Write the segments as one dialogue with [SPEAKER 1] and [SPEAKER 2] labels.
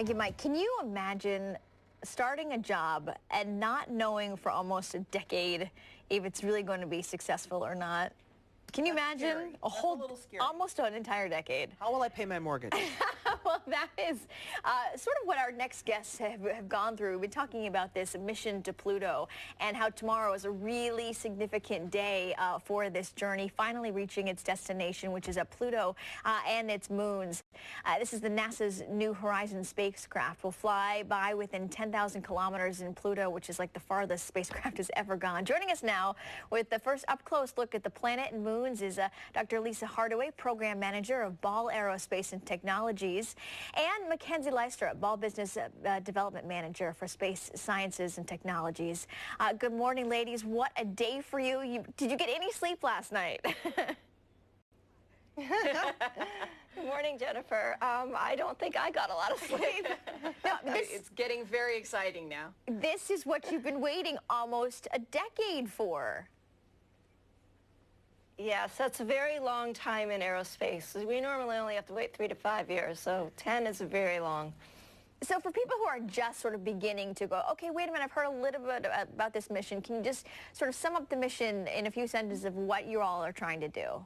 [SPEAKER 1] Thank you, Mike. Can you imagine starting a job and not knowing for almost a decade if it's really going to be successful or not? Can you imagine
[SPEAKER 2] scary. That's a little scary.
[SPEAKER 1] almost an entire decade?
[SPEAKER 2] How will I pay my mortgage?
[SPEAKER 1] Well, that is sort of what our next guests have gone through. We've been talking about this mission to Pluto and how tomorrow is a really significant day for this journey, finally reaching its destination, which is at Pluto and its moons. This is the NASA's New Horizons spacecraft. Will fly by within 10,000 kilometers in Pluto, which is like the farthest spacecraft has ever gone. Joining us now with the first up-close look at the planet and moons is Dr. Lisa Hardaway, Program Manager of Ball Aerospace and Technologies, and Mackenzie Leister, Ball Business Development Manager for Space Sciences and Technologies. Good morning, ladies. What a day for you. Did you get any sleep last night?
[SPEAKER 3] Good morning, Jennifer. I don't think I got a lot of sleep.
[SPEAKER 1] No,
[SPEAKER 4] It's getting very exciting now.
[SPEAKER 1] This is what you've been waiting almost a decade for.
[SPEAKER 3] Yes, that's a very long time in aerospace. We normally only have to wait 3 to 5 years, so 10 is very long.
[SPEAKER 1] So for people who are just sort of beginning to go, okay, wait a minute, I've heard a little bit about this mission. Can you just sort of sum up the mission in a few sentences of what you all are trying to do?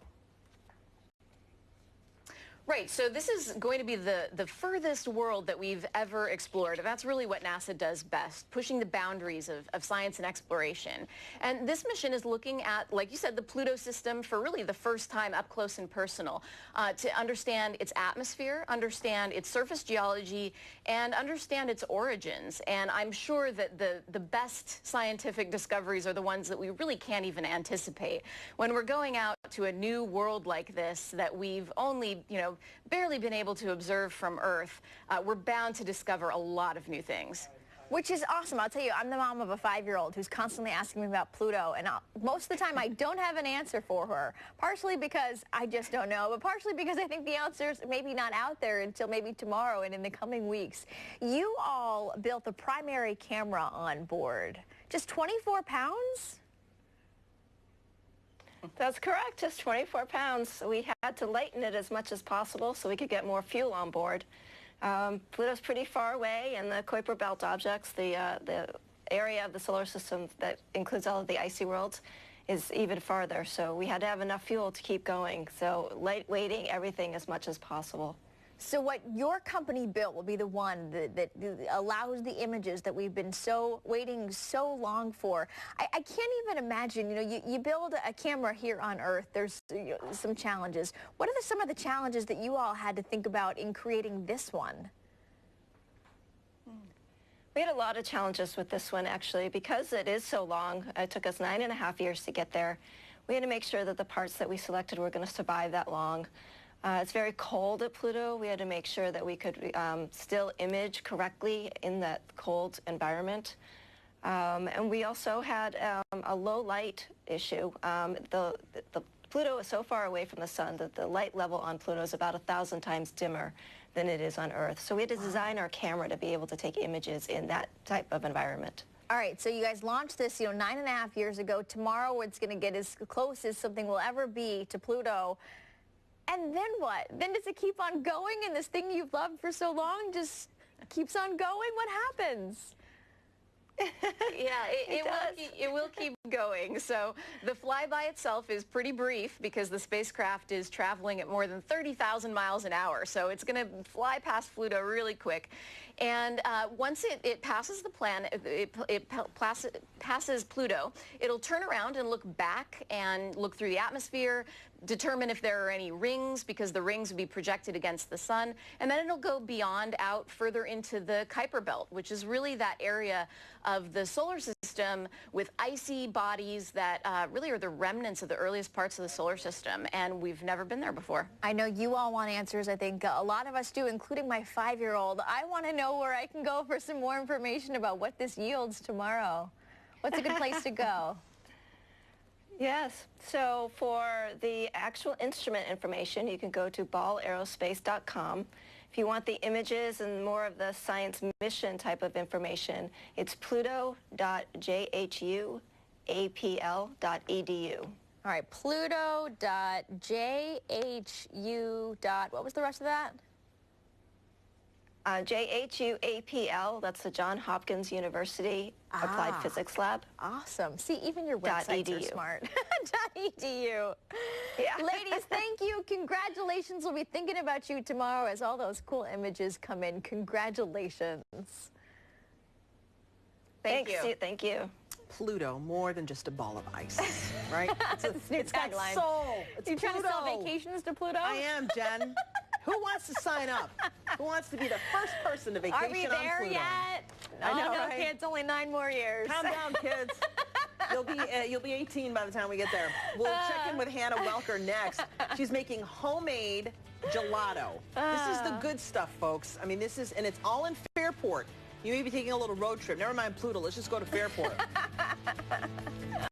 [SPEAKER 4] Right, so this is going to be the furthest world that we've ever explored. And that's really what NASA does best, pushing the boundaries of science and exploration. And this mission is looking at, like you said, the Pluto system for really the first time up close and personal, to understand its atmosphere, understand its surface geology, and understand its origins. And I'm sure that the best scientific discoveries are the ones that we really can't even anticipate. When we're going out to a new world like this that we've only, barely been able to observe from Earth, we're bound to discover a lot of new things.
[SPEAKER 1] Which is awesome. I'll tell you, I'm the mom of a 5-year-old who's constantly asking me about Pluto, and most of the time I don't have an answer for her, partially because I just don't know, but partially because I think the answer's maybe not out there until maybe tomorrow and in the coming weeks. You all built the primary camera on board. Just 24 pounds?
[SPEAKER 3] That's correct, just 24 pounds. We had to lighten it as much as possible so we could get more fuel on board. Pluto's pretty far away, and the Kuiper Belt objects, the area of the solar system that includes all of the icy worlds, is even farther. So we had to have enough fuel to keep going. So lightweighting everything as much as possible.
[SPEAKER 1] So what your company built will be the one that allows the images that we've been waiting so long for. I can't even imagine, you build a camera here on Earth, there's some challenges. What are some of the challenges that you all had to think about in creating this one?
[SPEAKER 3] We had a lot of challenges with this one, actually, because it is so long. It took us 9.5 years to get there. We had to make sure that the parts that we selected were going to survive that long. It's very cold at Pluto. We had to make sure that we could still image correctly in that cold environment. And we also had a low light issue. The Pluto is so far away from the sun that the light level on Pluto is about 1,000 times dimmer than it is on Earth. So we had to design our camera to be able to take images in that type of environment.
[SPEAKER 1] All right, so you guys launched this, 9.5 years ago. Tomorrow it's going to get as close as something will ever be to Pluto. And then what? Then does it keep on going, and this thing you've loved for so long just keeps on going? What happens?
[SPEAKER 4] Yeah, it will keep going. So the flyby itself is pretty brief because the spacecraft is traveling at more than 30,000 miles an hour. So it's going to fly past Pluto really quick. And once it passes the planet, it passes Pluto, it'll turn around and look back and look through the atmosphere, determine if there are any rings, because the rings will be projected against the sun, and then it'll go beyond out further into the Kuiper Belt, which is really that area of the solar system with icy bodies that really are the remnants of the earliest parts of the solar system, and we've never been there before.
[SPEAKER 1] I know you all want answers. I think a lot of us do, including my 5-year-old. I want to know where I can go for some more information about what this yields tomorrow. What's a good place to go?
[SPEAKER 3] Yes. So for the actual instrument information, you can go to ballaerospace.com. If you want the images and more of the science mission type of information, it's pluto.jhuapl.edu.
[SPEAKER 1] All right, pluto.jhu. What was the rest of that?
[SPEAKER 3] JHUAPL, that's the Johns Hopkins University Applied Physics Lab.
[SPEAKER 1] Awesome. See, even your websites are
[SPEAKER 3] .edu.
[SPEAKER 1] smart. .edu.
[SPEAKER 3] Yeah.
[SPEAKER 1] Ladies, thank you. Congratulations. We'll be thinking about you tomorrow as all those cool images come in. Congratulations.
[SPEAKER 3] Thanks. Thank you.
[SPEAKER 2] Pluto, more than just a ball of ice, right?
[SPEAKER 1] It's got
[SPEAKER 2] soul. It's
[SPEAKER 1] You trying to sell
[SPEAKER 2] Pluto.
[SPEAKER 1] vacations to Pluto?
[SPEAKER 2] I am, Jen. Who wants to sign up? Who wants to be the first person to vacation
[SPEAKER 1] Are we
[SPEAKER 2] on
[SPEAKER 1] there
[SPEAKER 2] Pluto?
[SPEAKER 1] yet?
[SPEAKER 2] I know,
[SPEAKER 1] no,
[SPEAKER 2] right?
[SPEAKER 1] kids, only 9 more years.
[SPEAKER 2] Calm down, kids. You'll be 18 by the time we get there. We'll check in with Hannah Welker next. She's making homemade gelato. This is the good stuff, folks. I mean, and it's all in Fairport. You may be taking a little road trip. Never mind Pluto. Let's just go to Fairport.